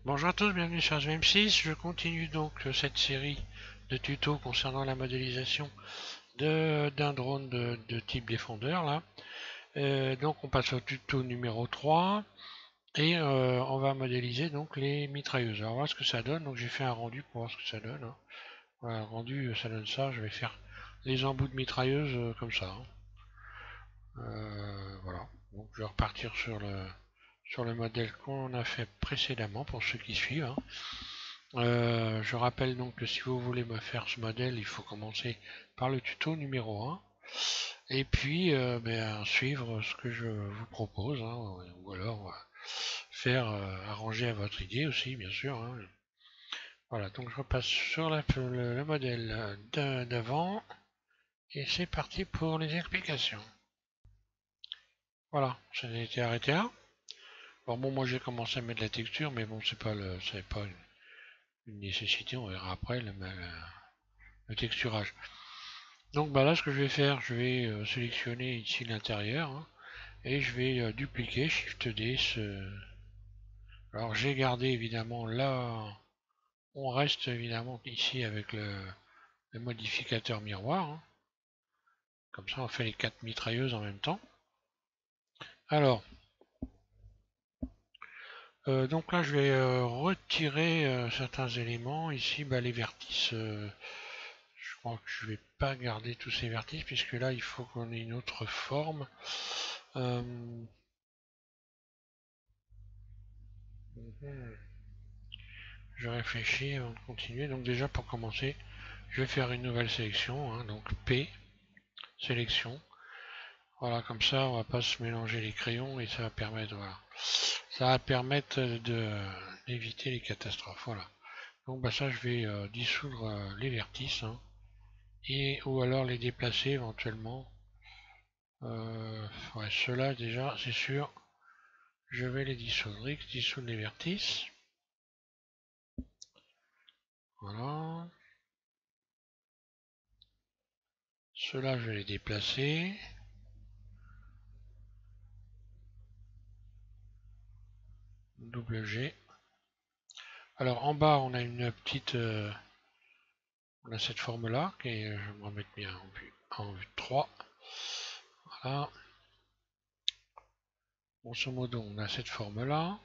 Bonjour à tous, bienvenue sur SM6. Je continue donc cette série de tutos concernant la modélisation d'un drone de type défendeur là. Donc on passe au tuto numéro 3 et on va modéliser donc les mitrailleuses. Alors voilà ce que ça donne. Donc j'ai fait un rendu pour voir ce que ça donne, hein. Voilà, le rendu ça donne ça. Je vais faire les embouts de mitrailleuses comme ça, hein. Voilà. Donc je vais repartir sur le modèle qu'on a fait précédemment pour ceux qui suivent, hein. Je rappelle donc que si vous voulez me faire ce modèle, il faut commencer par le tuto numéro 1 et puis suivre ce que je vous propose, hein, ou alors faire arranger à votre idée aussi, bien sûr, hein. Voilà, donc je repasse sur le modèle d'avant et c'est parti pour les explications. Voilà, ça a été arrêté là. Alors bon, moi j'ai commencé à mettre la texture, mais bon, c'est pas une nécessité, on verra après le texturage. Donc bah là ce que je vais faire, je vais sélectionner ici l'intérieur, hein, et je vais dupliquer Shift D Alors j'ai gardé évidemment là, on reste évidemment ici avec le modificateur miroir, hein. Comme ça on fait les 4 mitrailleuses en même temps. Alors, donc là je vais retirer certains éléments. Ici bah, les vertices, je crois que je vais pas garder tous ces vertices puisque là il faut qu'on ait une autre forme. Euh, Je réfléchis avant de continuer. Donc déjà pour commencer, je vais faire une nouvelle sélection, hein, donc P, sélection. Voilà, comme ça on va pas se mélanger les crayons et ça va permettre, voilà, ça va permettre d'éviter les catastrophes. Voilà. Donc bah ça je vais dissoudre les vertices, hein, et ou alors les déplacer éventuellement. Ouais, ceux-là déjà c'est sûr, je vais les dissoudre. X dissoudre les vertices. Voilà. Ceux-là je vais les déplacer. Double G. Alors en bas, on a une petite, on a cette forme-là, je vais me remettre bien en vue de 3. Voilà. Grosso modo, on a cette forme-là.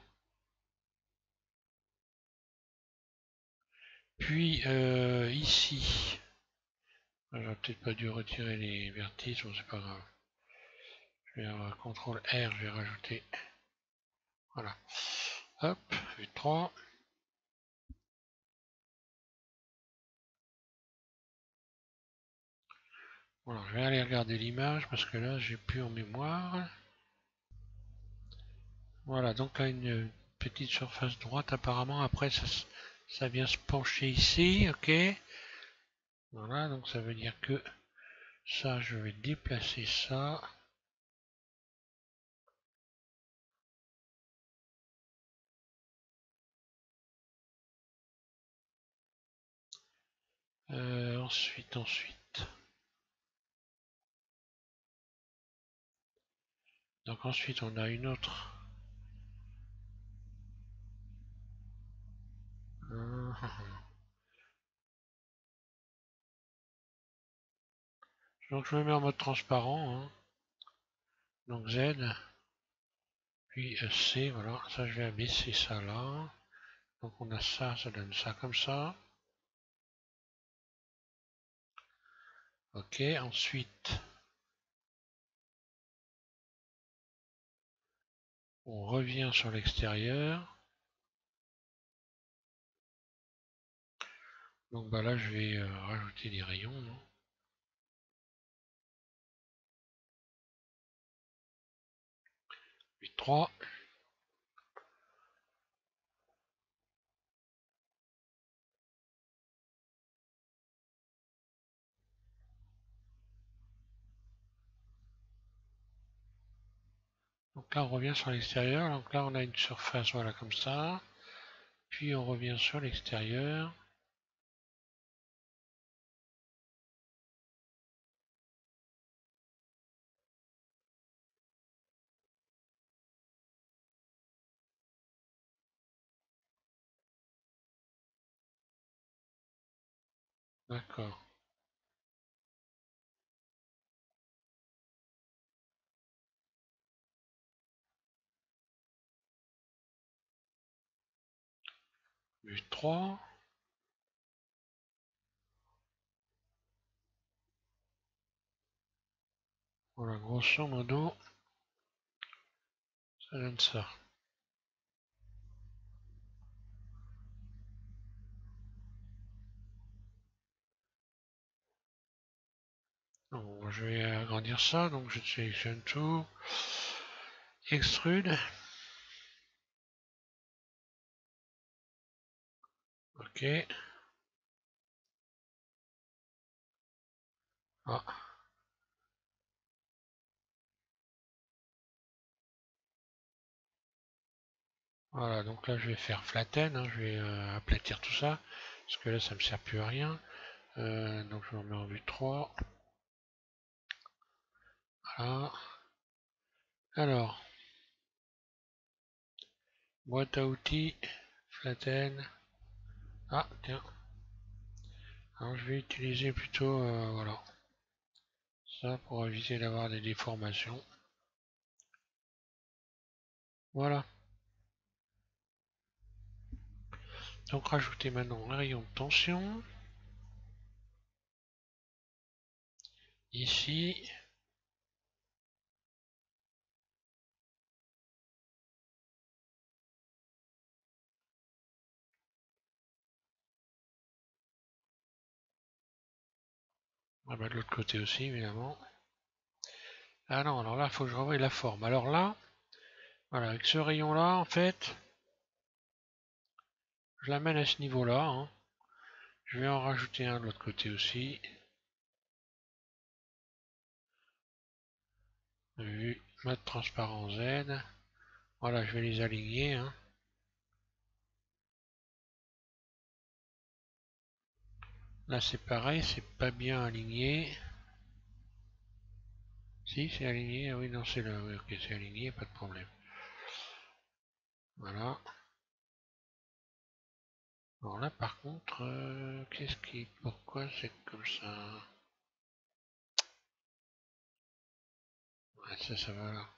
Puis ici, j'aurais peut-être pas dû retirer les vertices, bon c'est pas grave. Je vais CTRL R, je vais rajouter. Voilà. Hop, vue de 3. Voilà, je vais aller regarder l'image parce que là j'ai plus en mémoire. Voilà, donc là une petite surface droite apparemment. Après ça vient se pencher ici, ok. Voilà, donc ça veut dire que ça, je vais déplacer ça. Ensuite. Donc ensuite, on a une autre. Donc je me mets en mode transparent, hein. Donc Z, puis C, voilà. Ça, je vais abaisser ça là. Donc on a ça, ça donne ça comme ça. Ok, ensuite, on revient sur l'extérieur. Donc bah là, je vais rajouter des rayons, non? 3. Donc là, on revient sur l'extérieur. Donc là, on a une surface, voilà, comme ça. Puis on revient sur l'extérieur. D'accord. Vue 3. Voilà, grosso modo, ça donne ça. Bon, je vais agrandir ça, donc je sélectionne tout. Extrude. Ok. Ah, voilà, donc là je vais faire flatten, hein, je vais aplatir tout ça, parce que là ça me sert plus à rien. Donc je me remets en vue 3. Voilà. Alors, boîte à outils, flatten. Ah, tiens. Alors je vais utiliser plutôt, voilà, ça pour éviter d'avoir des déformations. Voilà. Donc rajouter maintenant un rayon de tension. Ici. Ah bah de l'autre côté aussi, évidemment. Ah non, alors là, il faut que je revoie la forme. Alors là, voilà, avec ce rayon-là, en fait, je l'amène à ce niveau-là, hein. Je vais en rajouter un de l'autre côté aussi. Vue, mode transparent Z. Voilà, je vais les aligner, hein. Là, c'est pareil, c'est pas bien aligné. Si, c'est aligné. Ah oui, non, c'est là. Oui, ok, c'est aligné, pas de problème. Voilà. Alors là, par contre, qu'est-ce qui... Pourquoi c'est comme ça? Ouais, ça va là.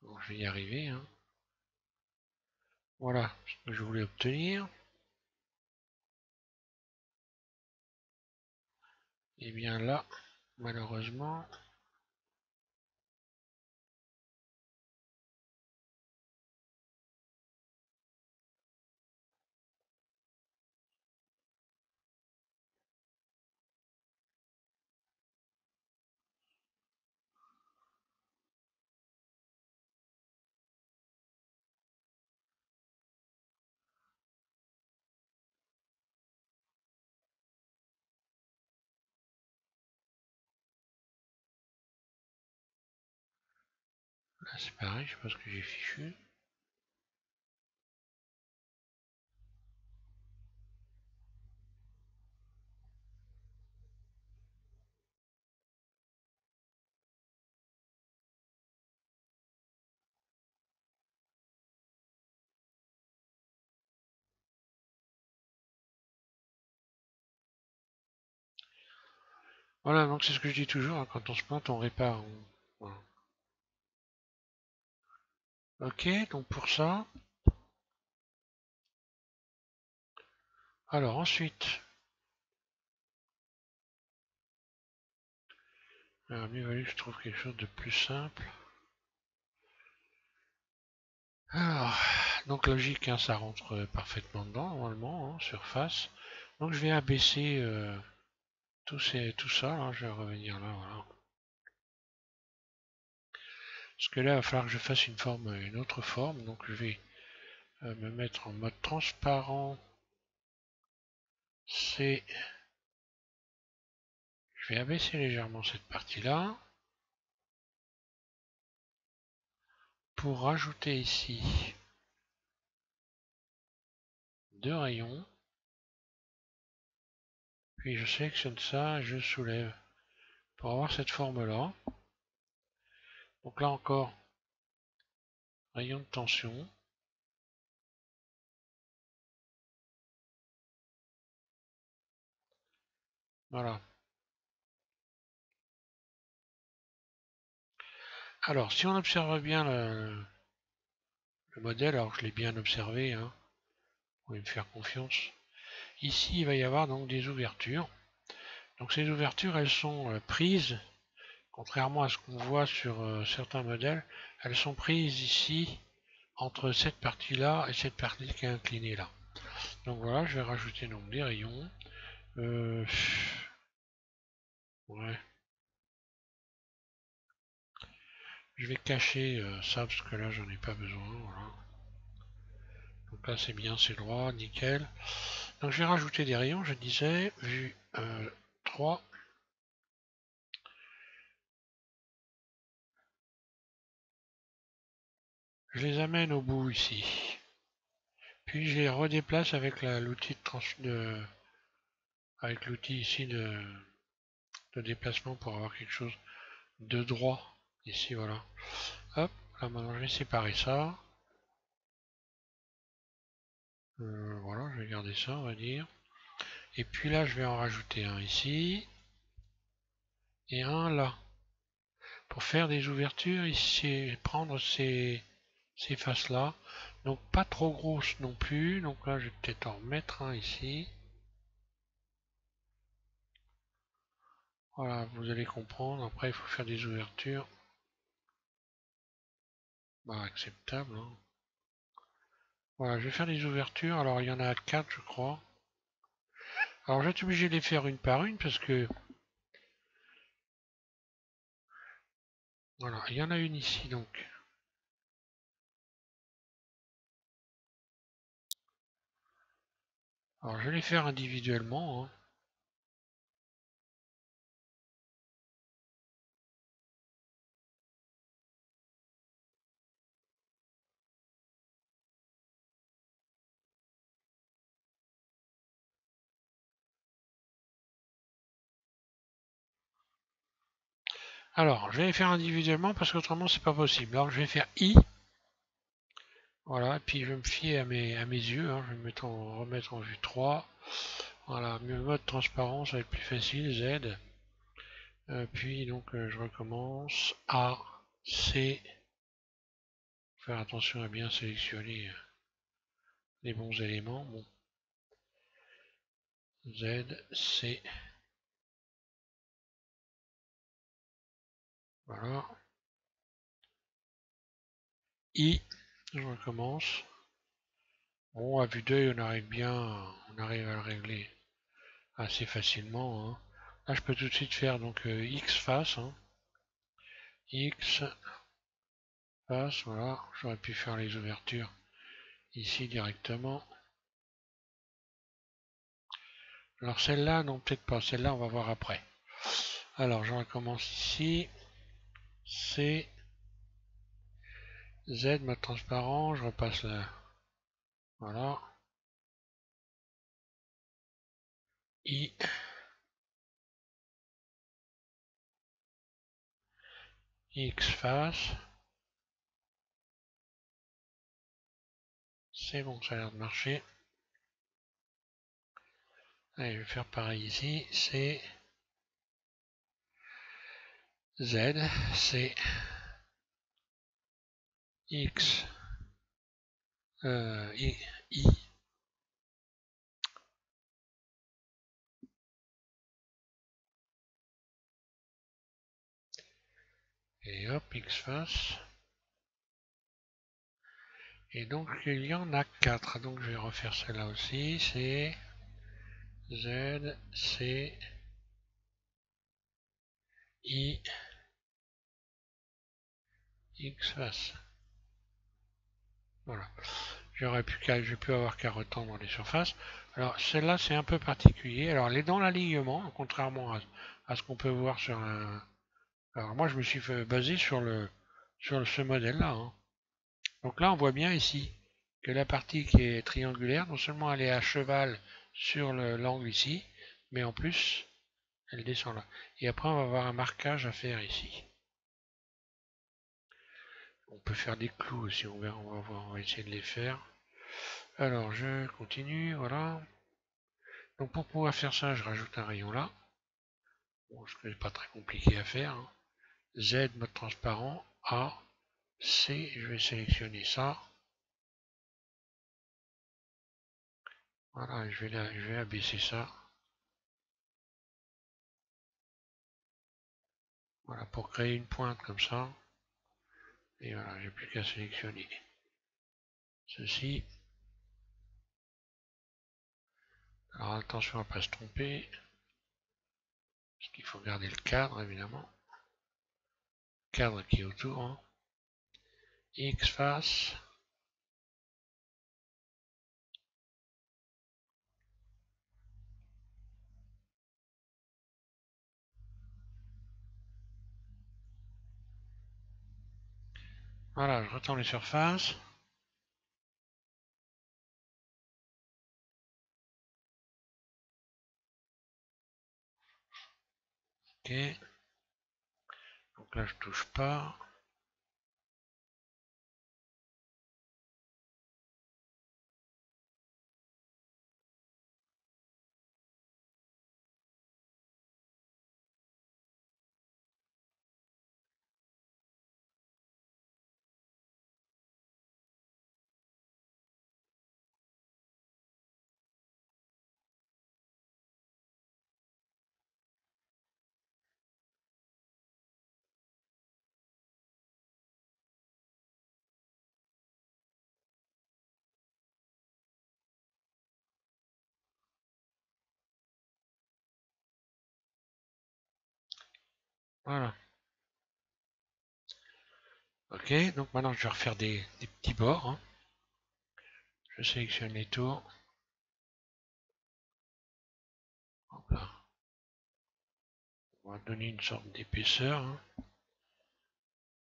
Bon, je vais y arriver, hein. Voilà ce que je voulais obtenir. Et bien là, malheureusement, là c'est pareil, je sais pas ce que j'ai fichu. Voilà, donc c'est ce que je dis toujours, hein, quand on se plante, on répare. Voilà. Ok, donc pour ça. Alors ensuite, alors, mieux valu que je trouve quelque chose de plus simple. Alors, donc logique, hein, ça rentre parfaitement dedans, normalement, hein, surface. Donc je vais abaisser tout ça, là, je vais revenir là, voilà. Parce que là, il va falloir que je fasse une autre forme, donc je vais me mettre en mode transparent. Je vais abaisser légèrement cette partie-là pour rajouter ici deux rayons. Puis je sélectionne ça et je soulève pour avoir cette forme-là. Donc là encore, rayon de tension. Voilà. Alors, si on observe bien le modèle, alors je l'ai bien observé, hein, vous pouvez me faire confiance. Ici, il va y avoir donc des ouvertures. Donc ces ouvertures, elles sont prises, contrairement à ce qu'on voit sur certains modèles, elles sont prises ici, entre cette partie-là et cette partie qui est inclinée là. Donc voilà, je vais rajouter donc des rayons. Ouais. Je vais cacher ça parce que là j'en ai pas besoin. Voilà. Donc là c'est bien, c'est droit, nickel. Donc je vais rajouter des rayons, je disais, vue 3. Je les amène au bout ici. Puis je les redéplace avec l'outil avec l'outil ici de déplacement pour avoir quelque chose de droit. Ici voilà. Hop, là maintenant je vais séparer ça. Voilà, je vais garder ça on va dire. Et puis là je vais en rajouter un ici. Et un là. Pour faire des ouvertures ici, prendre ces faces là. Donc pas trop grosses non plus. Donc là je vais peut-être en remettre un ici. Voilà, vous allez comprendre. Après il faut faire des ouvertures. Bah, acceptable. Hein. Voilà, je vais faire des ouvertures. Alors il y en a 4 je crois. Alors je vais être obligé de les faire une par une parce que... Voilà, il y en a une ici donc. Alors je vais les faire individuellement. Hein. Alors, je vais les faire individuellement parce qu'autrement c'est pas possible. Alors je vais faire I. Voilà, et puis je vais me fier à mes yeux. Hein. Je vais me remettre en vue 3. Voilà, le mode transparence ça va être plus facile. Z. Puis donc je recommence. A. C. Faire attention à bien sélectionner les bons éléments. Bon. Z. C. Voilà. I. Je recommence. Bon, à vue d'œil, on arrive à le régler assez facilement. Hein. Là, je peux tout de suite faire donc X face. Hein. X face, voilà. J'aurais pu faire les ouvertures ici directement. Alors celle-là, non, peut-être pas. Celle-là, on va voir après. Alors, je recommence ici. C. Z, mode transparent. Je repasse là. Voilà. I. X face. C'est bon, ça a l'air de marcher. Allez, je vais faire pareil ici. C. Z. C. X. I. Et hop, X face. Et donc il y en a 4. Donc je vais refaire celle-là aussi. C'est Z, C, I, X face. Voilà. J'ai pu avoir qu'à retendre les surfaces. Alors celle-là c'est un peu particulier. Alors elle est dans l'alignement, contrairement à ce qu'on peut voir sur un. Alors moi je me suis basé sur ce modèle-là. Hein. Donc là on voit bien ici que la partie qui est triangulaire, non seulement elle est à cheval sur l'angle ici, mais en plus, elle descend là. Et après, on va avoir un marquage à faire ici. On peut faire des clous aussi, on va voir, on va essayer de les faire. Alors, je continue, voilà. Donc pour pouvoir faire ça, je rajoute un rayon là. Bon, ce n'est pas très compliqué à faire. Hein. Z, mode transparent, A, C, je vais sélectionner ça. Voilà, je vais abaisser ça. Voilà, pour créer une pointe comme ça. Et voilà, j'ai plus qu'à sélectionner ceci. Alors attention à ne pas se tromper. Parce qu'il faut garder le cadre, évidemment. Cadre qui est autour. Hein. X face. Voilà, je retourne les surfaces. Ok. Donc là, je touche pas. Voilà. Ok, donc maintenant je vais refaire des petits bords. Hein. Je sélectionne les tours. Hop là. On va donner une sorte d'épaisseur. Hein.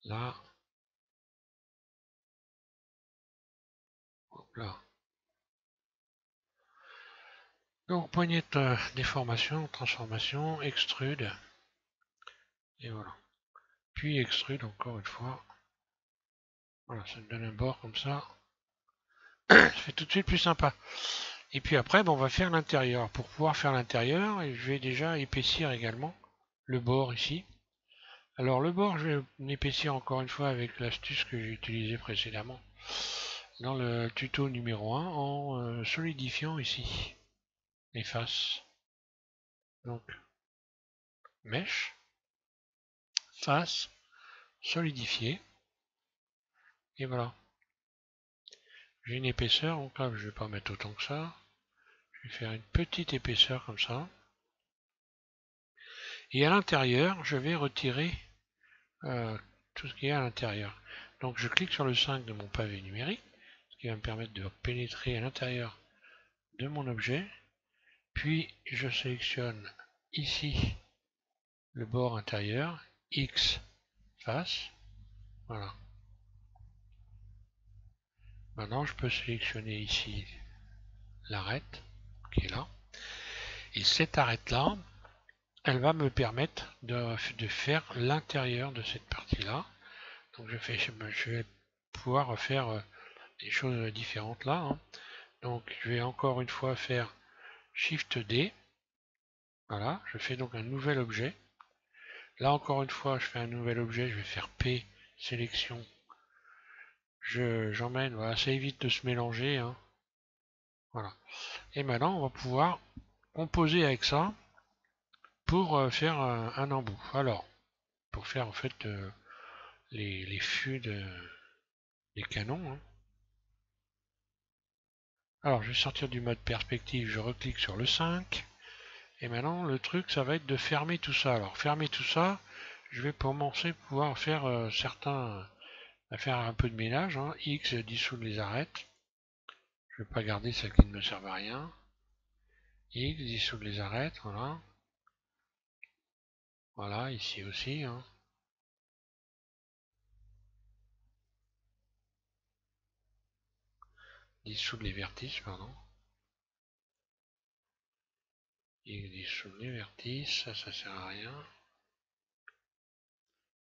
Là. Hop là. Donc poignette déformation, transformation, extrude. Et voilà. Puis extrude encore une fois. Voilà, ça me donne un bord comme ça. Ça fait tout de suite plus sympa. Et puis après, on va faire l'intérieur. Pour pouvoir faire l'intérieur, je vais déjà épaissir également le bord ici. Alors le bord, je vais l'épaissir encore une fois avec l'astuce que j'ai utilisée précédemment dans le tuto numéro 1 en solidifiant ici les faces. Donc, mèche, face, solidifier. Et voilà. J'ai une épaisseur, donc là je vais pas mettre autant que ça. Je vais faire une petite épaisseur comme ça. Et à l'intérieur, je vais retirer tout ce qui est à l'intérieur. Donc je clique sur le 5 de mon pavé numérique, ce qui va me permettre de pénétrer à l'intérieur de mon objet. Puis je sélectionne ici le bord intérieur, X face. Voilà. Maintenant je peux sélectionner ici l'arête qui est là. Et cette arête là, elle va me permettre de faire l'intérieur de cette partie là. Donc je vais pouvoir faire des choses différentes là. Hein. Donc je vais encore une fois faire Shift D. Voilà, je fais donc un nouvel objet. Là encore une fois, je fais un nouvel objet, je vais faire P, sélection. J'emmène, voilà, ça évite de se mélanger. Hein. Voilà. Et maintenant, on va pouvoir composer avec ça pour faire un embout. Alors, pour faire en fait les fûts des canons. Hein. Alors, je vais sortir du mode perspective, je reclique sur le 5. Et maintenant, le truc, ça va être de fermer tout ça. Alors, fermer tout ça, je vais commencer à pouvoir faire faire un peu de ménage. Hein. X, dissoudre les arêtes. Je ne vais pas garder celles qui ne me servent à rien. X, dissoudre les arêtes, voilà. Voilà, ici aussi. Hein. dissoudre les vertices, pardon. Il dissout les vertices, ça sert à rien.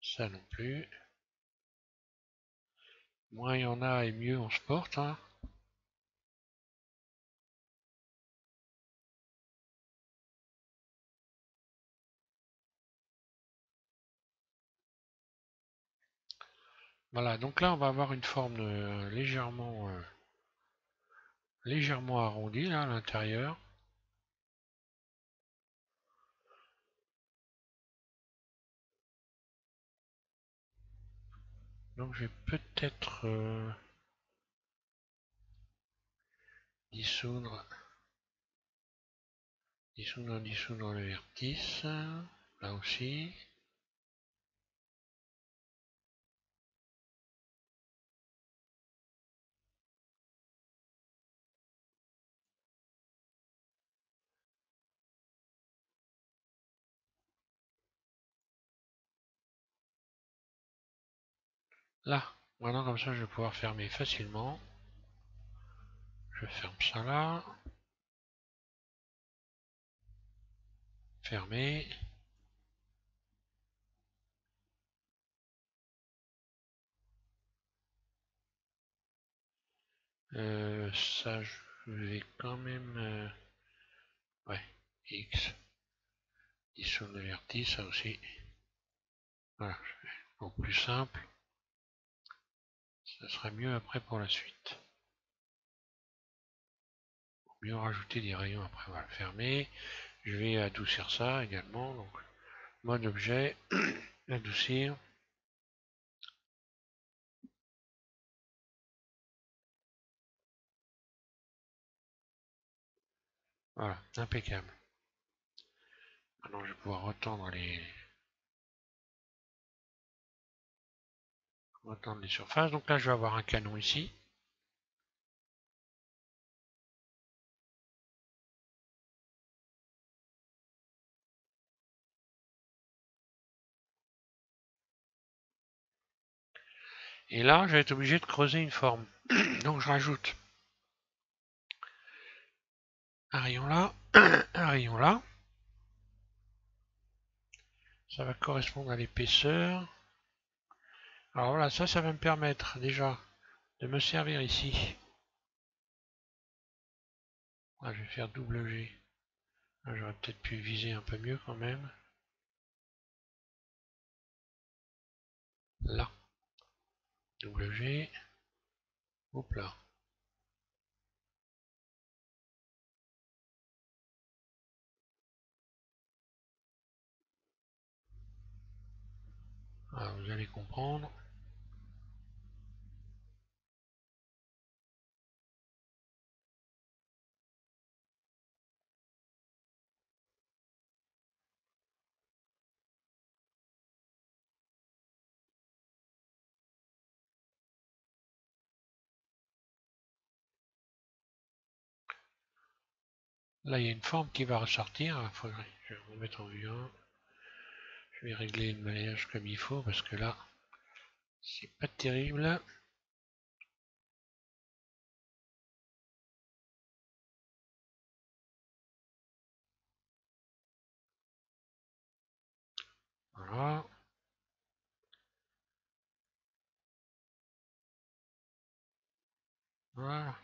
Ça non plus. Moins il y en a et mieux on se porte. Hein. Voilà, donc là on va avoir une forme légèrement arrondie là, à l'intérieur. Donc je vais peut-être dissoudre le vertice, là aussi. Là, maintenant comme ça je vais pouvoir fermer facilement. Je ferme ça là. Fermer. Ça je vais quand même... ouais, X. Dissoudre le vertice, ça aussi. Voilà, au plus simple. Ça sera mieux après pour la suite. Mieux rajouter des rayons après, on va le fermer. Je vais adoucir ça également. Donc, mode objet, adoucir. Voilà, impeccable. Maintenant, je vais pouvoir retendre les surfaces. Donc là, je vais avoir un canon ici. Et là, je vais être obligé de creuser une forme. Donc, je rajoute un rayon là, un rayon là. Ça va correspondre à l'épaisseur. Alors voilà, ça va me permettre déjà de me servir ici. Là, je vais faire double G. J'aurais peut-être pu viser un peu mieux quand même. Là. Double G. Hop là. Ah, vous allez comprendre. Là, il y a une forme qui va ressortir. Je vais remettre en vue 1. Je vais régler le balayage comme il faut parce que là, c'est pas terrible. Voilà. Voilà.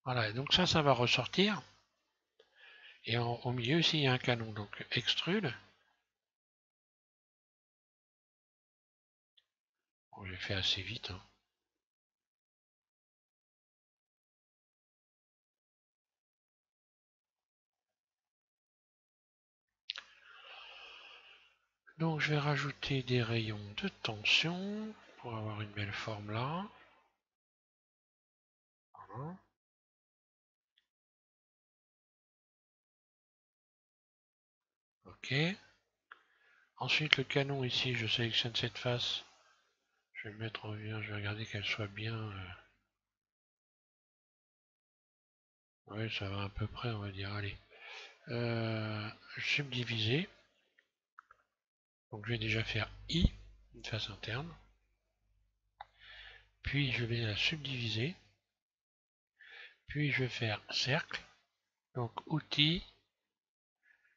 Voilà. Et donc ça va ressortir. Et au milieu, ici, il y a un canon. Donc extrude. Bon, j'ai fait assez vite. Hein. Donc je vais rajouter des rayons de tension pour avoir une belle forme là. Voilà. Ok. Ensuite, le canon ici, je sélectionne cette face. Je vais le mettre en vue 1, je vais regarder qu'elle soit bien. Oui, ça va à peu près, on va dire. Allez. Subdiviser. Donc je vais déjà faire I, une face interne. Puis je vais la subdiviser. Puis je vais faire cercle. Donc outils,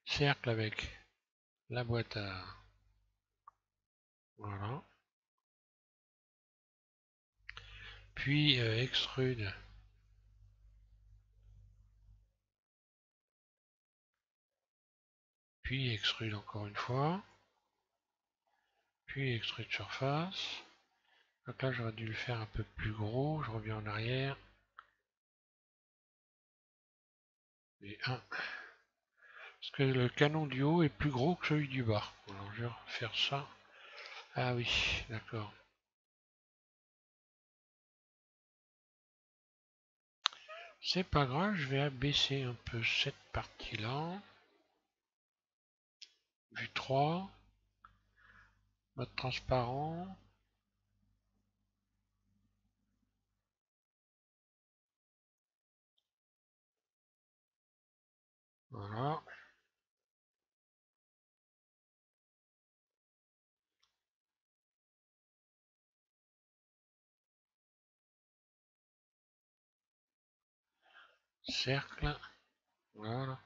cercle avec la boîte à... Voilà. Puis extrude. Puis extrude encore une fois. Puis extrude surface. Donc là j'aurais dû le faire un peu plus gros. Je reviens en arrière. Et 1. Parce que le canon du haut est plus gros que celui du bas. Alors je vais refaire ça. Ah oui, d'accord. C'est pas grave, je vais abaisser un peu cette partie-là. Vue 3. Mode transparent. Voilà. Cercle. Voilà.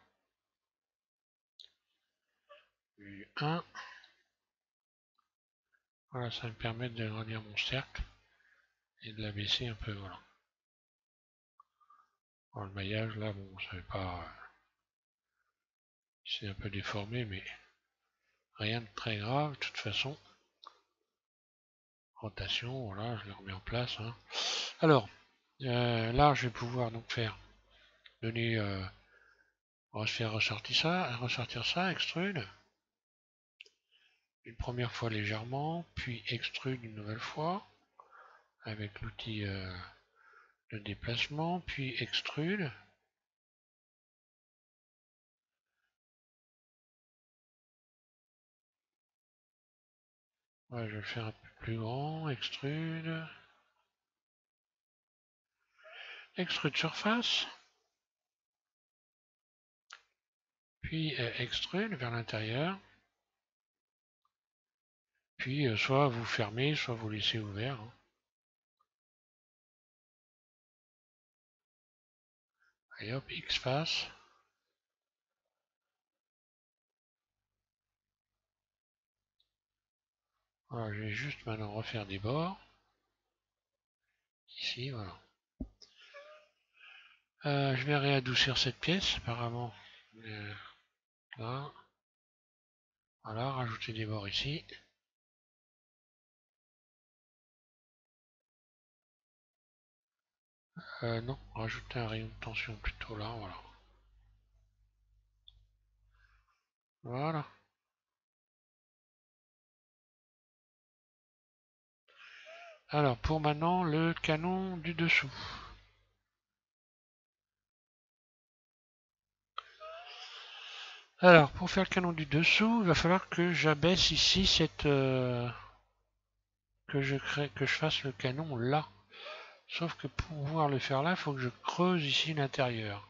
Vue 1. Voilà, ça me permet de grandir mon cercle et de l'abaisser un peu. Voilà. Alors, le maillage, là, bon, ça fait pas. C'est un peu déformé, mais rien de très grave. De toute façon, rotation, voilà, je le remets en place. Hein. Alors, là, je vais pouvoir donc faire donner. On va se faire ressortir ça, extrude. Une première fois légèrement, puis extrude une nouvelle fois avec l'outil de déplacement, puis extrude. Ouais, je vais le faire un peu plus grand, extrude. Extrude surface. Puis extrude vers l'intérieur. Puis soit vous fermez, soit vous laissez ouvert. Hein. Et hop, X face. Voilà, je vais juste maintenant refaire des bords. Ici, voilà. Je vais réadoucir cette pièce, apparemment. Là. Voilà, rajouter des bords ici. Non, rajouter un rayon de tension plutôt là, voilà. Voilà. Alors, pour maintenant, le canon du dessous. Alors, pour faire le canon du dessous, il va falloir que j'abaisse ici cette... que je fasse le canon là. Sauf que pour pouvoir le faire là, il faut que je creuse ici l'intérieur.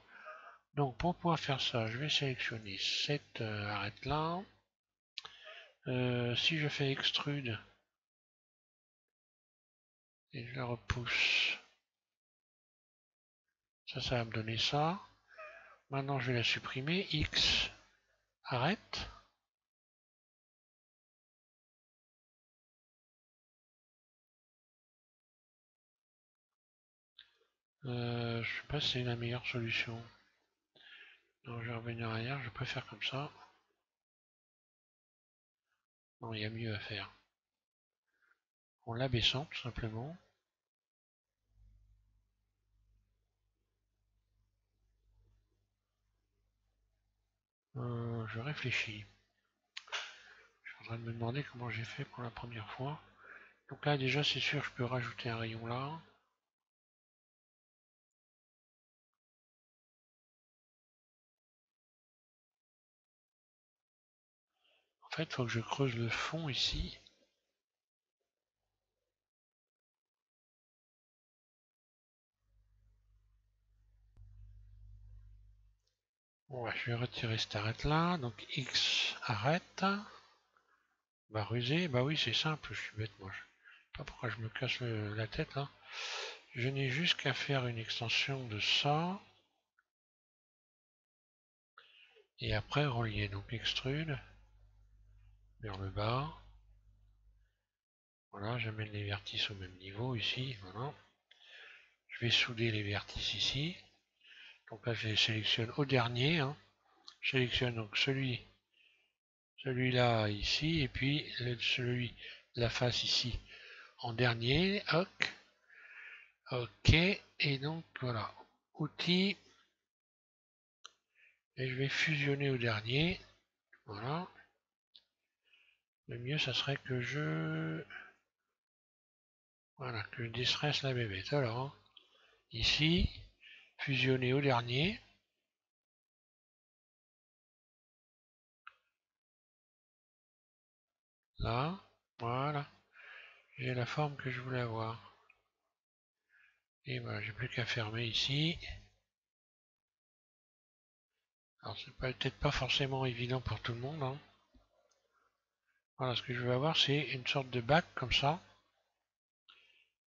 Donc pour pouvoir faire ça, je vais sélectionner cette arête là. Si je fais extrude et je la repousse, ça va me donner ça. Maintenant je vais la supprimer. X, arrête. Je sais pas si c'est la meilleure solution. Non, je vais revenir arrière, je préfère comme ça. Non, il y a mieux à faire. En l'abaissant tout simplement. Je réfléchis. Je suis en train de me demander comment j'ai fait pour la première fois. Donc là déjà c'est sûr je peux rajouter un rayon là. En fait il faut que je creuse le fond ici. Bon, ouais, je vais retirer cette arête là. Donc X arrête. Bah ruser, bah oui c'est simple, je suis bête moi. Je sais pas pourquoi je me casse la tête là. Je n'ai juste qu'à faire une extension de ça. Et après relier. Donc extrude vers le bas. Voilà, j'amène les vertices au même niveau ici. Voilà. Je vais souder les vertices ici. Donc là je les sélectionne au dernier. Hein. Je sélectionne donc celui-là ici. Et puis celui de la face ici en dernier. Ok. Ok. Et donc voilà. Outils. Et je vais fusionner au dernier. Voilà. Le mieux, ça serait que je... Voilà, que je distresse la bébête. Alors, hein, ici, fusionner au dernier. Là, voilà. J'ai la forme que je voulais avoir. Et voilà, j'ai plus qu'à fermer ici. Alors, c'est peut-être pas forcément évident pour tout le monde. Hein. Voilà, ce que je veux avoir, c'est une sorte de bac comme ça.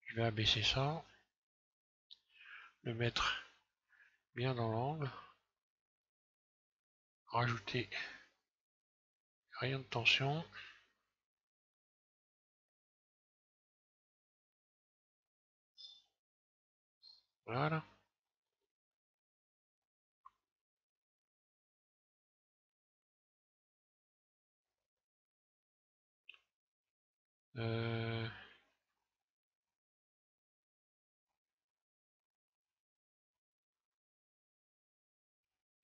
Je vais abaisser ça. Le mettre bien dans l'angle. Rajouter rayon de tension. Voilà. Euh,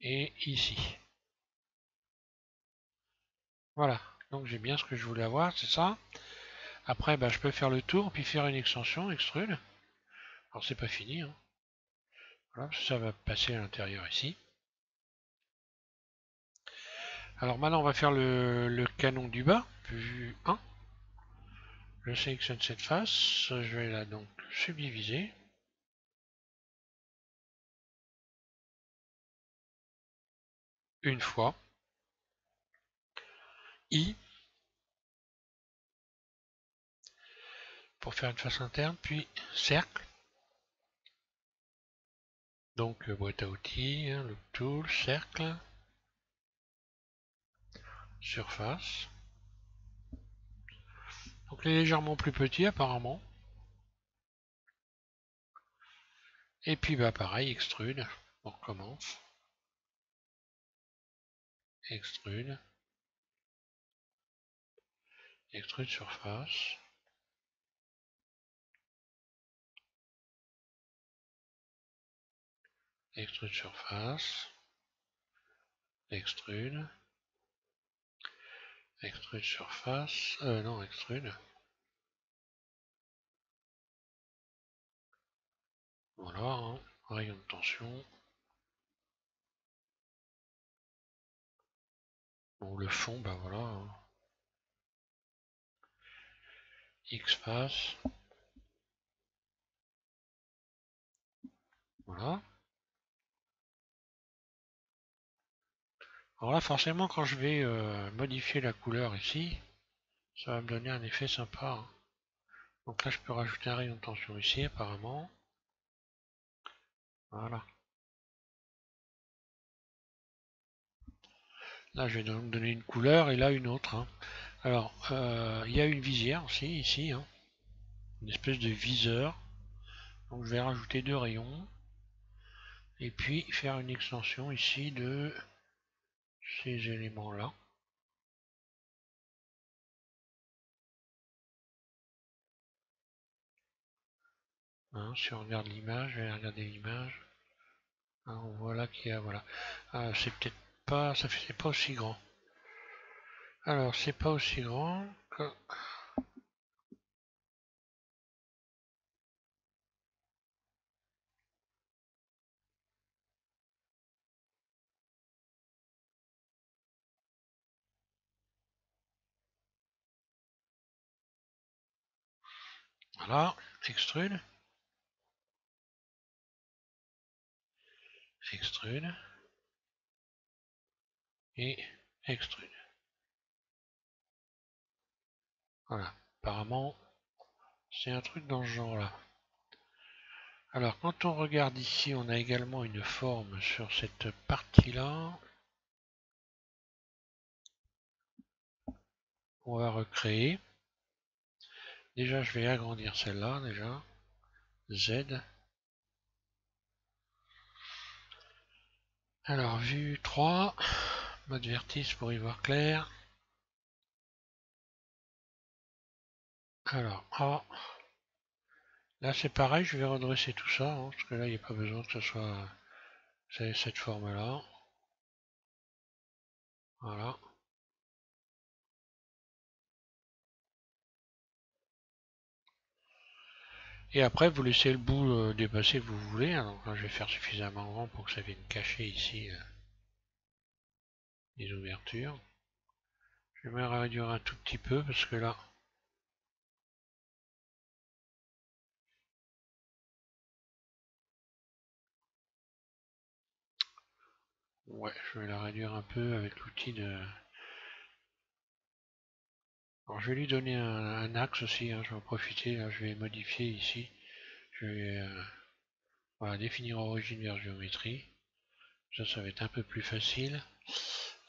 et ici. Voilà. Donc j'ai bien ce que je voulais avoir, c'est ça. Après, bah, je peux faire le tour, puis faire une extension, extrude. Alors c'est pas fini, hein. Voilà, ça va passer à l'intérieur ici. Alors maintenant on va faire le canon du bas, vue 1. Je sélectionne cette face, je vais là donc subdiviser. Une fois. I pour faire une face interne, puis cercle. Donc boîte à outils, hein, le tool, cercle, surface. Donc il est légèrement plus petit apparemment. Et puis bah pareil, extrude. On recommence. Extrude. Extrude surface. Extrude surface. Extrude. Extrude surface. Non, extrude. Voilà, hein. Rayon de tension. Bon, le fond, bah voilà. Hein. X face. Voilà. Alors là, forcément, quand je vais modifier la couleur ici, ça va me donner un effet sympa. Hein. Donc là, je peux rajouter un rayon de tension ici, apparemment. Voilà. Là, je vais donc donner une couleur et là une autre. Hein. Alors, il y a une visière aussi, ici. Hein. Une espèce de viseur. Donc, je vais rajouter deux rayons. Et puis, faire une extension ici de ces éléments-là. Hein, si on regarde l'image, je vais regarder l'image. Hein, on voit là qu'il y a, voilà. Ah, c'est peut-être pas, c'est pas aussi grand. Alors, c'est pas aussi grand que... Voilà, extrude, extrude, et extrude. Voilà, apparemment, c'est un truc dans ce genre-là. Alors, quand on regarde ici, on a également une forme sur cette partie-là. On va recréer. Déjà, je vais agrandir celle-là, déjà. Z. Alors, vue 3. Mode vertice pour y voir clair. Alors, A. Là, c'est pareil, je vais redresser tout ça, hein, parce que là, il n'y a pas besoin que ce soit cette forme-là. Voilà. Et après, vous laissez le bout dépasser que vous voulez. Alors, là, je vais faire suffisamment grand pour que ça vienne cacher ici les ouvertures. Je vais me réduire un tout petit peu, parce que là, ouais, je vais la réduire un peu avec l'outil de... Alors, je vais lui donner un axe aussi, hein, je vais en profiter, là, je vais modifier ici. Je vais voilà, définir origine vers géométrie. Ça va être un peu plus facile.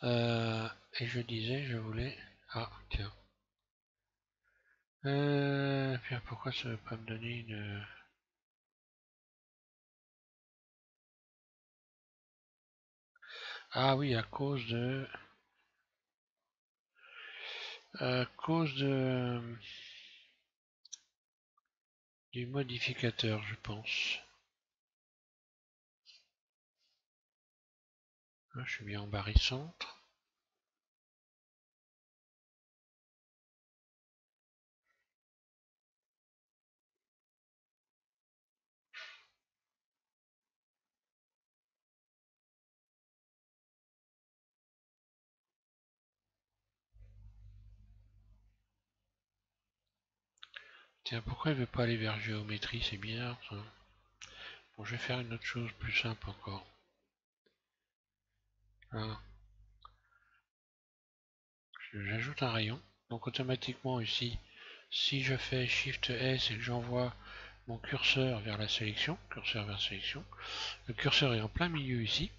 Et je disais, je voulais... Ah, tiens. Pourquoi ça ne veut pas me donner une... Ah oui, à cause de... À cause de... Du modificateur, je pense. Là, je suis bien en barycentre. Tiens, pourquoi il veut pas aller vers géométrie? C'est bizarre, ça. Bon, je vais faire une autre chose plus simple encore. Là, j'ajoute un rayon. Donc automatiquement ici, si je fais Shift S et que j'envoie mon curseur vers la sélection, le curseur est en plein milieu ici.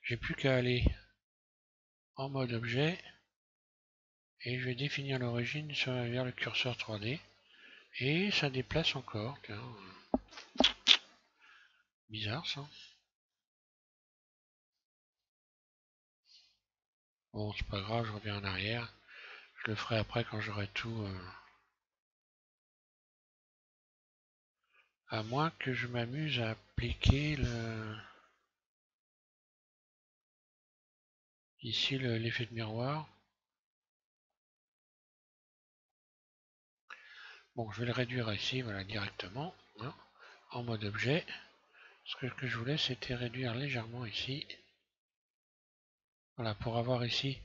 J'ai plus qu'à aller en mode objet et je vais définir l'origine vers le curseur 3D et ça déplace encore. Tiens, bizarre ça. Bon, c'est pas grave, je reviens en arrière. Je le ferai après quand j'aurai tout. À moins que je m'amuse à appliquer ici l'effet de miroir. Bon, je vais le réduire ici, voilà, directement, hein, en mode objet. Ce que je voulais, c'était réduire légèrement ici. Voilà, pour avoir ici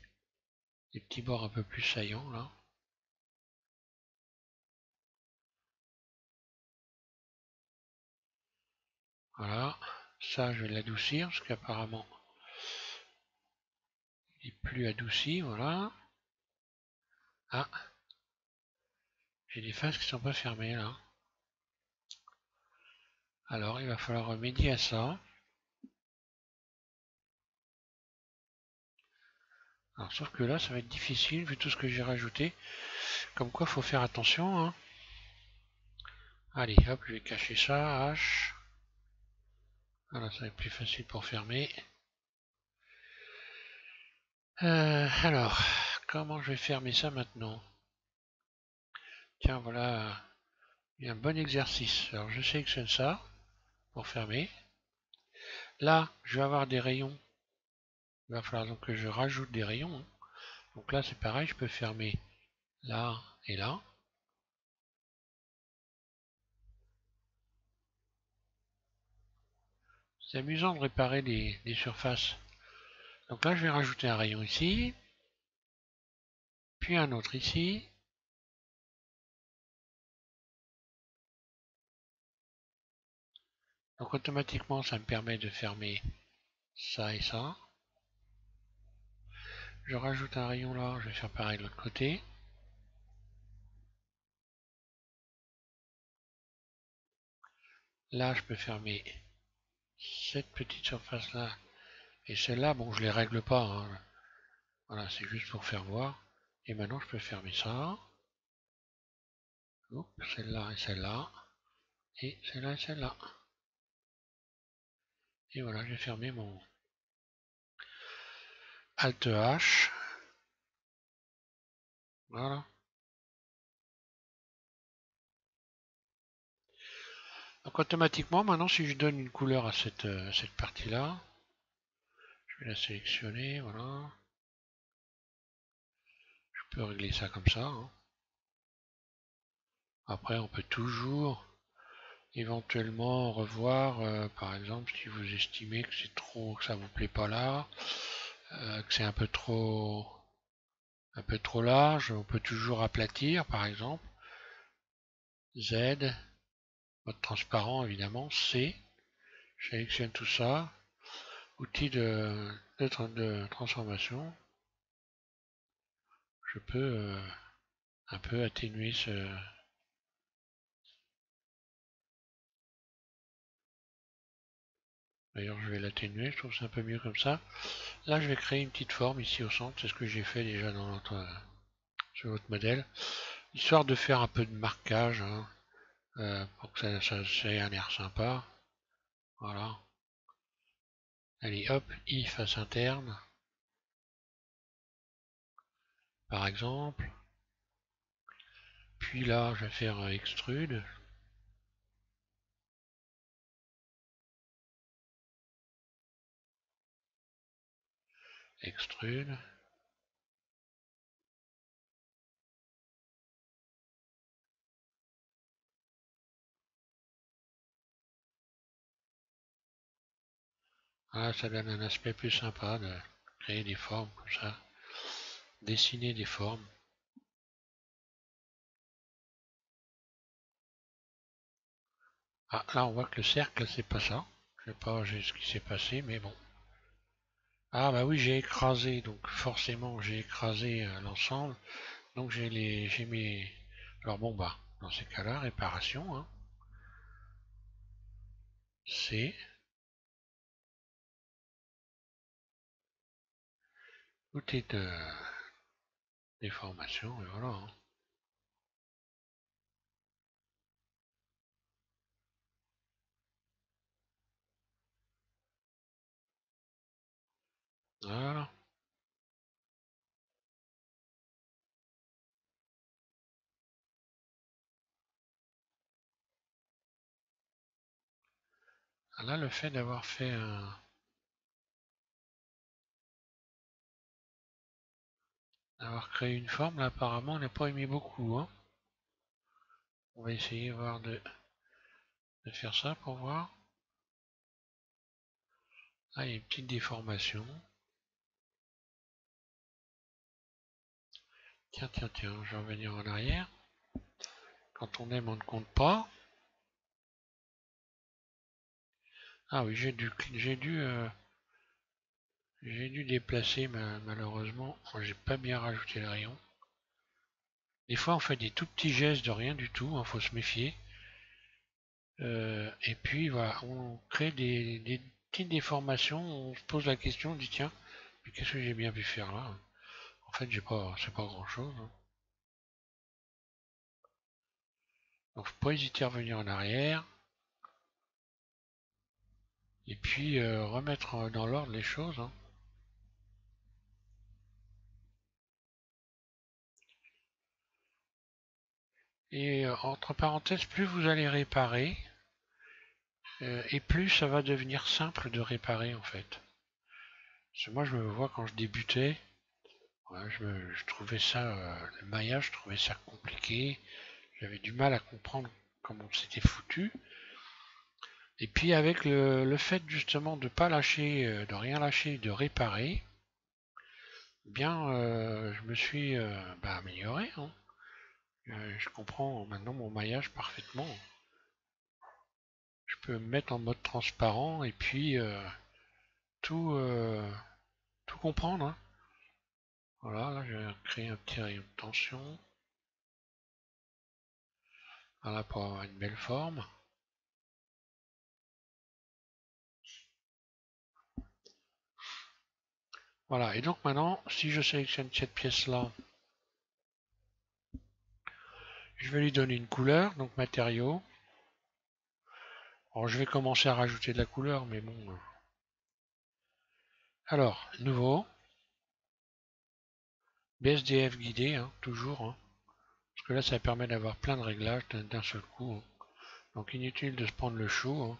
des petits bords un peu plus saillants, là. Voilà. Ça, je vais l'adoucir, parce qu'apparemment, il est plus adouci, voilà. Ah, j'ai des faces qui sont pas fermées, là. Alors, il va falloir remédier à ça. Alors, sauf que là, ça va être difficile, vu tout ce que j'ai rajouté. Comme quoi, faut faire attention, hein. Allez, hop, je vais cacher ça, H. Voilà, ça va être plus facile pour fermer. Alors, comment je vais fermer ça maintenant? Tiens, voilà, il y a un bon exercice. Alors, je sélectionne ça pour fermer. Là, je vais avoir des rayons. Il va falloir donc que je rajoute des rayons, hein. Donc là, c'est pareil, je peux fermer là et là. C'est amusant de réparer des surfaces. Donc là, je vais rajouter un rayon ici, puis un autre ici. Donc automatiquement, ça me permet de fermer ça et ça. Je rajoute un rayon là, je vais faire pareil de l'autre côté. Là, je peux fermer cette petite surface là et celle-là. Bon, je les règle pas, hein. Voilà, c'est juste pour faire voir. Et maintenant, je peux fermer ça. Celle-là et celle-là. Et celle-là et celle-là. Et voilà, j'ai fermé mon Alt H. Voilà. Donc automatiquement, maintenant, si je donne une couleur à cette partie-là, je vais la sélectionner, voilà. Je peux régler ça comme ça, hein. Après, on peut toujours éventuellement revoir, par exemple, si vous estimez que c'est trop, que ça vous plaît pas là, que c'est un peu trop large, on peut toujours aplatir, par exemple. Z, mode transparent évidemment, C, je sélectionne tout ça, outil de transformation, je peux un peu atténuer ce... D'ailleurs je vais l'atténuer, je trouve que c'est un peu mieux comme ça. Là je vais créer une petite forme ici au centre, c'est ce que j'ai fait déjà dans sur l'autre modèle, histoire de faire un peu de marquage, hein, pour que ça ait un air sympa. Voilà. Allez hop, I face interne, par exemple. Puis là, je vais faire extrude. Extrude. Voilà, ça donne un aspect plus sympa de créer des formes comme ça. Dessiner des formes. Ah, là on voit que le cercle, c'est pas ça. Je sais pas ce qui s'est passé, mais bon. Ah bah oui, j'ai écrasé, donc forcément j'ai écrasé l'ensemble. Donc j'ai mes... Alors bon bah, dans ces cas-là, réparation, hein. C'est outil de déformation, et voilà, hein. Voilà. Là, le fait d'avoir fait d'avoir créé une forme, là, apparemment, on n'a pas aimé beaucoup, hein. On va essayer voir de faire ça pour voir. Ah, il y a une petite déformation. Tiens, tiens, tiens, je vais revenir en arrière. Quand on aime, on ne compte pas. Ah oui, j'ai dû déplacer, malheureusement. J'ai pas bien rajouté le rayon. Des fois, on fait des tout petits gestes de rien du tout, il faut se méfier. Et puis, voilà, on crée des petites déformations. On se pose la question, on dit tiens, mais qu'est-ce que j'ai bien pu faire là? En fait, c'est pas grand-chose, hein. Donc, faut pas hésiter à revenir en arrière. Et puis, remettre dans l'ordre les choses, hein. Et entre parenthèses, plus vous allez réparer, et plus ça va devenir simple de réparer en fait. Parce que moi je me vois quand je débutais, ouais, je trouvais ça, le maillage, je trouvais ça compliqué. J'avais du mal à comprendre comment c'était foutu. Et puis avec le fait justement de pas lâcher, de rien lâcher, de réparer, eh bien je me suis amélioré, hein. Je comprends maintenant mon maillage parfaitement. Je peux me mettre en mode transparent et puis tout, tout comprendre, hein. Voilà, là je vais créer un petit rayon de tension. Voilà pour avoir une belle forme. Voilà, et donc maintenant, si je sélectionne cette pièce-là, je vais lui donner une couleur, donc matériaux. Alors je vais commencer à rajouter de la couleur, mais bon. Alors, nouveau, BSDF guidé, hein, toujours, hein, parce que là ça permet d'avoir plein de réglages d'un seul coup, hein. Donc inutile de se prendre le chou, hein.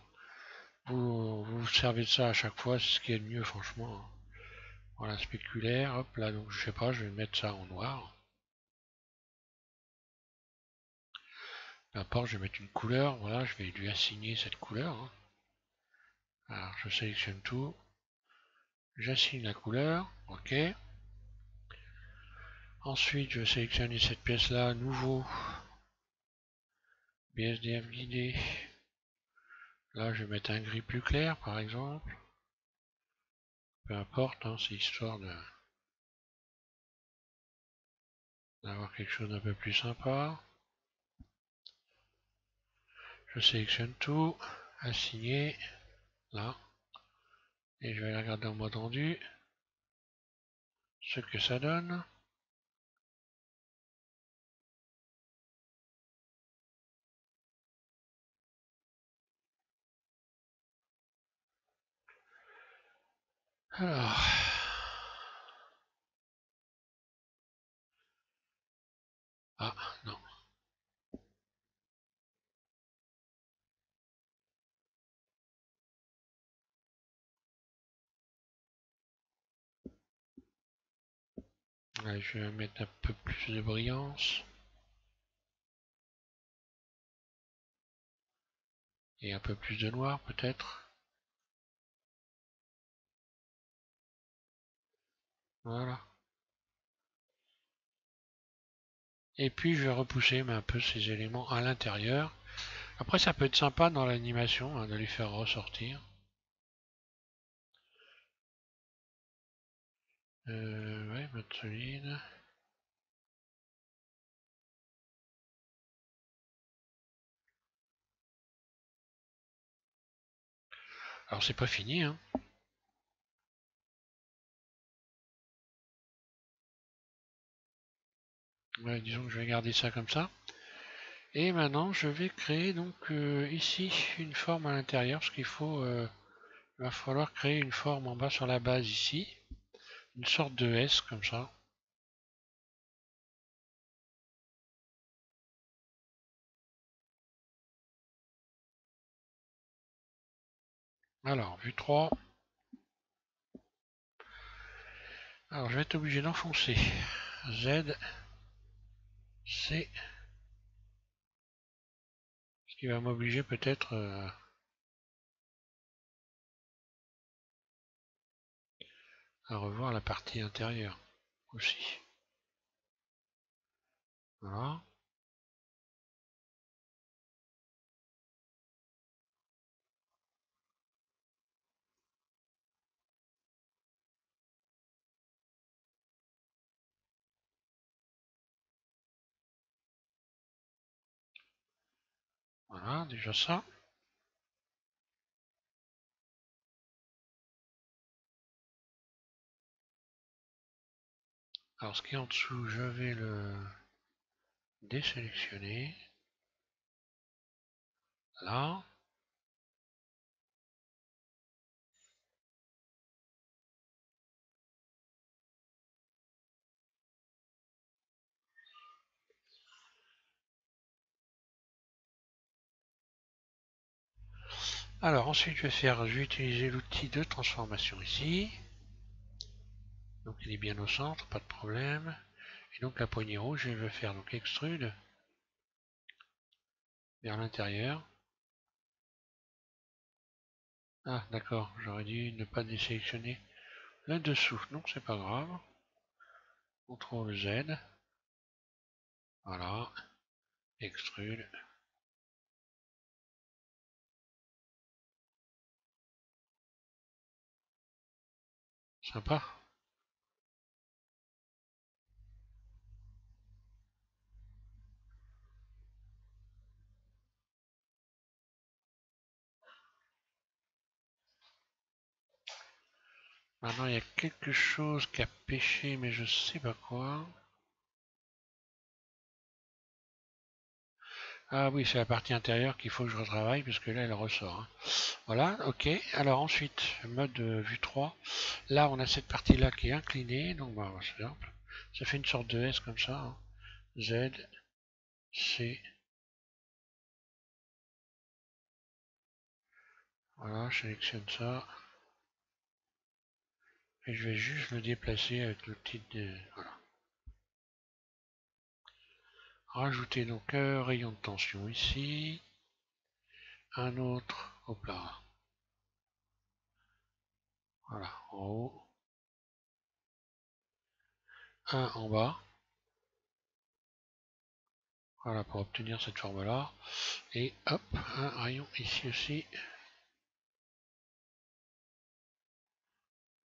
Vous servez de ça à chaque fois, c'est ce qui est le mieux franchement, hein. Voilà, spéculaire, hop là, donc je sais pas, je vais mettre ça en noir. Peu importe, je vais mettre une couleur, voilà, je vais lui assigner cette couleur, hein. Alors je sélectionne tout, j'assigne la couleur, ok. Ensuite je vais sélectionner cette pièce là, nouveau, BSDF guidé. Là je vais mettre un gris plus clair par exemple. Peu importe, hein, c'est histoire d'avoir quelque chose d'un peu plus sympa. Je sélectionne tout, assigner, là, et je vais la regarder en mode rendu, ce que ça donne. Alors, ah non, là, je vais mettre un peu plus de brillance et un peu plus de noir peut-être. Voilà. Et puis je vais repousser un peu ces éléments à l'intérieur. Après ça peut être sympa dans l'animation, hein, de les faire ressortir. Ouais, mode solide. Alors c'est pas fini, hein. Ouais, disons que je vais garder ça comme ça. Et maintenant je vais créer donc ici une forme à l'intérieur, parce qu'il faut, il va falloir créer une forme en bas sur la base ici, une sorte de S comme ça. Alors, vue 3. Alors je vais être obligé d'enfoncer Z, C, ce qui va m'obliger peut-être à revoir la partie intérieure aussi. Voilà. Voilà, déjà ça. Alors ce qui est en dessous, je vais le désélectionner. Là. Alors ensuite je vais utiliser l'outil de transformation ici. Donc il est bien au centre, pas de problème. Et donc la poignée rouge, je vais faire donc extrude vers l'intérieur. Ah d'accord, j'aurais dû ne pas désélectionner le dessous, donc c'est pas grave. CTRL Z. Voilà. Extrude. Sympa. Maintenant, il y a quelque chose qui a pêché, mais je sais pas quoi. Ah oui, c'est la partie intérieure qu'il faut que je retravaille, parce que là, elle ressort, hein. Voilà, ok. Alors ensuite, mode vue 3. Là, on a cette partie-là qui est inclinée, donc bah, c'est simple. Ça fait une sorte de S comme ça, hein. Z, C. Voilà, je sélectionne ça. Et je vais juste le déplacer avec le titre de... Voilà. Rajouter donc un rayon de tension ici. Un autre, hop là. Voilà, en haut. Un en bas. Voilà, pour obtenir cette forme-là. Et hop, un rayon ici aussi.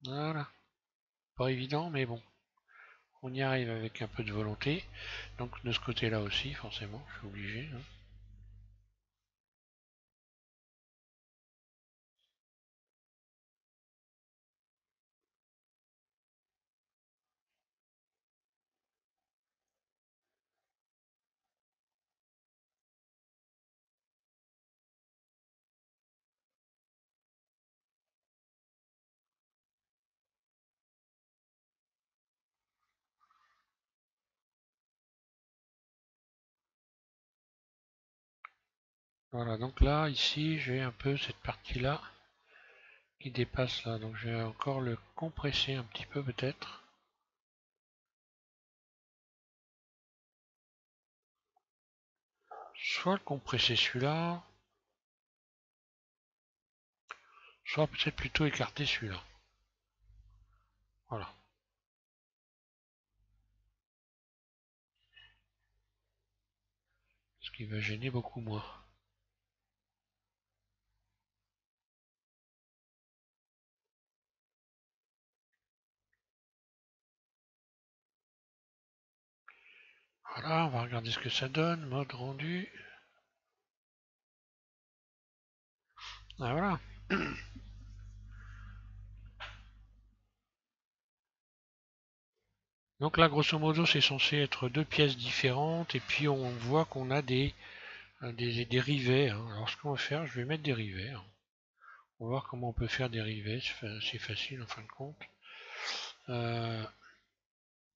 Voilà. Pas évident, mais bon. On y arrive avec un peu de volonté. Donc de ce côté-là aussi, forcément, je suis obligé, hein. Voilà, donc là, ici, j'ai un peu cette partie-là qui dépasse là. Donc je vais encore le compresser un petit peu peut-être. Soit compresser celui-là, soit peut-être plutôt écarter celui-là. Voilà. Ce qui va gêner beaucoup moins. Voilà, on va regarder ce que ça donne. Mode rendu. Ah voilà. Donc là, grosso modo, c'est censé être deux pièces différentes. Et puis on voit qu'on a des rivets, hein. Alors ce qu'on va faire, je vais mettre des rivets, hein. On va voir comment on peut faire des rivets. C'est facile en fin de compte. Euh,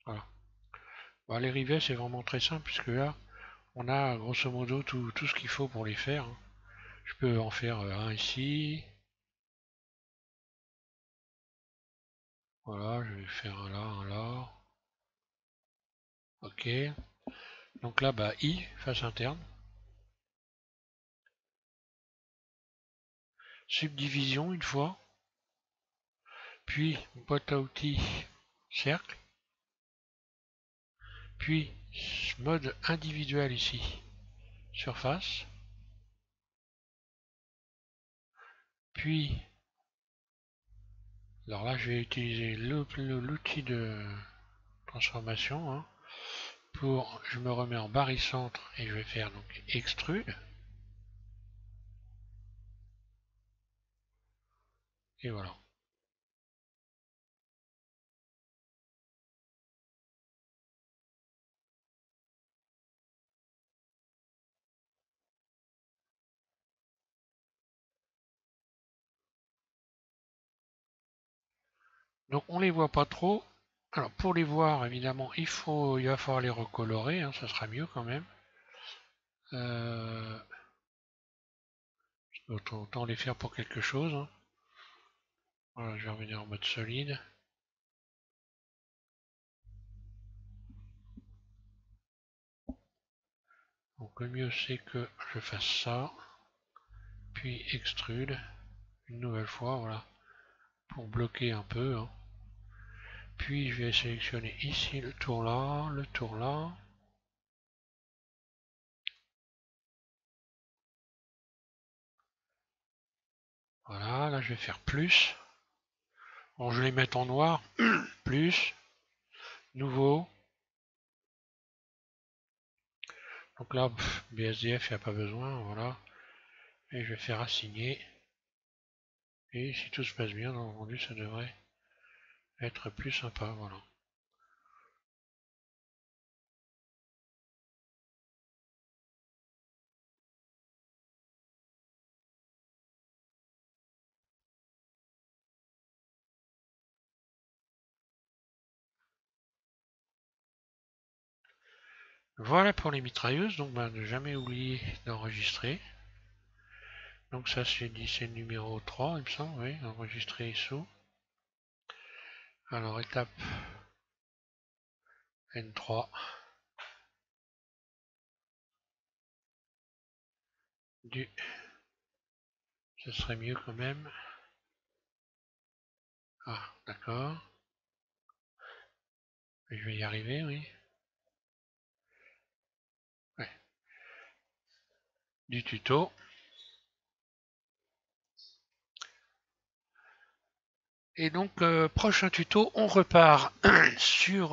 voilà. Bah, les rivets, c'est vraiment très simple puisque là, on a grosso modo tout ce qu'il faut pour les faire, hein. Je peux en faire un ici. Voilà, je vais faire un là. Ok. Donc là, bah, I, face interne. Subdivision une fois. Puis boîte à outils, cercle. Puis mode individuel ici, surface. Puis, alors là, je vais utiliser l'outil de transformation, hein, je me remets en barycentre et je vais faire donc extrude. Et voilà. Donc on les voit pas trop. Alors pour les voir, évidemment, il va falloir les recolorer, hein, ça sera mieux quand même. Euh, autant les faire pour quelque chose, hein. Voilà, je vais revenir en mode solide. Donc le mieux c'est que je fasse ça, puis extrude une nouvelle fois, voilà, pour bloquer un peu, hein. Puis je vais sélectionner ici le tour là, le tour là. Voilà, là je vais faire plus. Bon, je vais les mettre en noir, plus, nouveau. Donc là, BSDF, il n'y a pas besoin, voilà. Et je vais faire assigner. Et si tout se passe bien, dans le rendu, ça devrait être plus sympa, voilà. Voilà pour les mitrailleuses, donc ben, ne jamais oublier d'enregistrer. Donc ça c'est le numéro 3, il me semble, oui, enregistrer sous. Alors étape N3. Ce serait mieux quand même. Ah, d'accord. Je vais y arriver, oui. Ouais. Du tuto. Et donc, prochain tuto, on repart sur...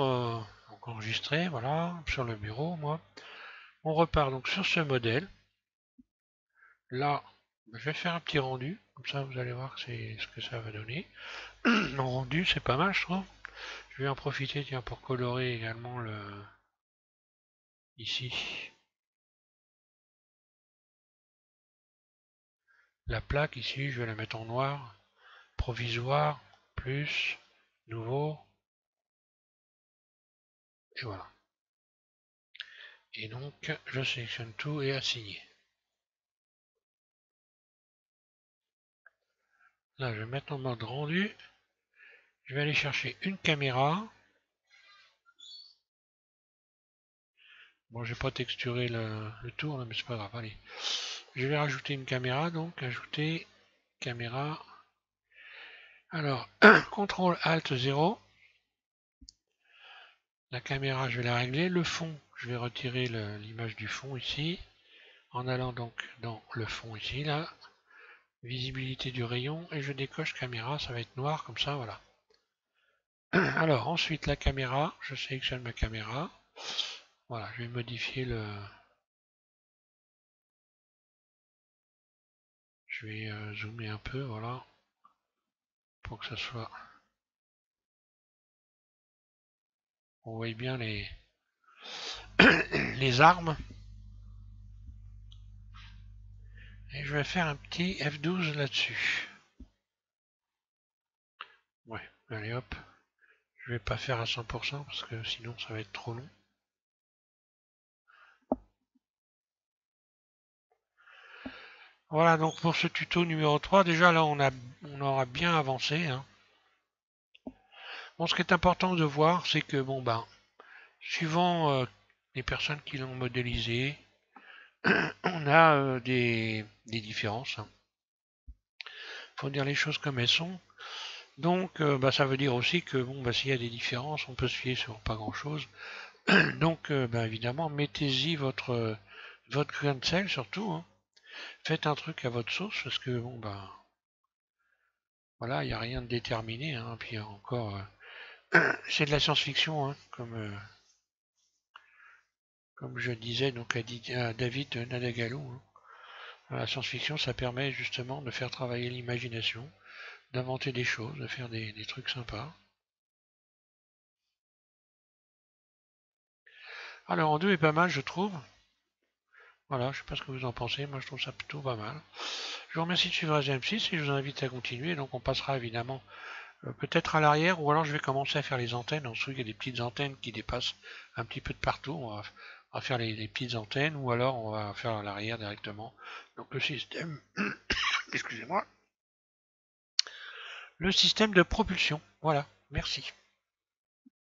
donc enregistré, voilà, sur le bureau, moi. On repart donc sur ce modèle. Là, je vais faire un petit rendu. Comme ça, vous allez voir ce que ça va donner. En rendu, c'est pas mal, je trouve. Je vais en profiter, tiens, pour colorer également le... Ici. La plaque, ici, je vais la mettre en noir. Provisoire, plus, nouveau. Et voilà. Et donc, je sélectionne tout et assigner. Là, je vais mettre en mode rendu. Je vais aller chercher une caméra. Bon, j'ai pas texturé le tour, là, mais c'est pas grave. Allez. Je vais rajouter une caméra, donc ajouter caméra. Alors, CTRL ALT 0. La caméra, je vais la régler. Le fond, je vais retirer l'image du fond ici. En allant donc dans le fond ici, là. Visibilité du rayon. Et je décoche caméra, ça va être noir comme ça, voilà. Alors, ensuite, la caméra. Je sélectionne ma caméra. Voilà, je vais modifier le... Je vais zoomer un peu, voilà. Pour que ça soit... On voit bien les armes. Et je vais faire un petit F12 là-dessus. Ouais, allez hop. Je vais pas faire à 100% parce que sinon ça va être trop long. Voilà donc pour ce tuto numéro 3, déjà là on aura bien avancé. Hein. Bon, ce qui est important de voir, c'est que bon ben, suivant les personnes qui l'ont modélisé, on a des différences. Hein. Faut dire les choses comme elles sont. Donc bah, ça veut dire aussi que bon bah, s'il y a des différences, on peut se fier sur pas grand chose. Donc bah, évidemment, mettez-y votre grain de sel surtout. Hein. Faites un truc à votre sauce parce que bon bah voilà, il n'y a rien de déterminé. Hein. Puis encore, c'est de la science-fiction, hein, comme je disais donc à David Nadagalou. Hein. La science-fiction, ça permet justement de faire travailler l'imagination, d'inventer des choses, de faire des trucs sympas. Alors en deux est pas mal, je trouve. Voilà, je sais pas ce que vous en pensez, moi je trouve ça plutôt pas mal. Je vous remercie de suivre GM6 et je vous invite à continuer. Donc on passera évidemment peut-être à l'arrière ou alors je vais commencer à faire les antennes. En dessous il y a des petites antennes qui dépassent un petit peu de partout. On va faire les petites antennes ou alors on va faire à l'arrière directement. Donc le système, excusez-moi, le système de propulsion. Voilà, merci.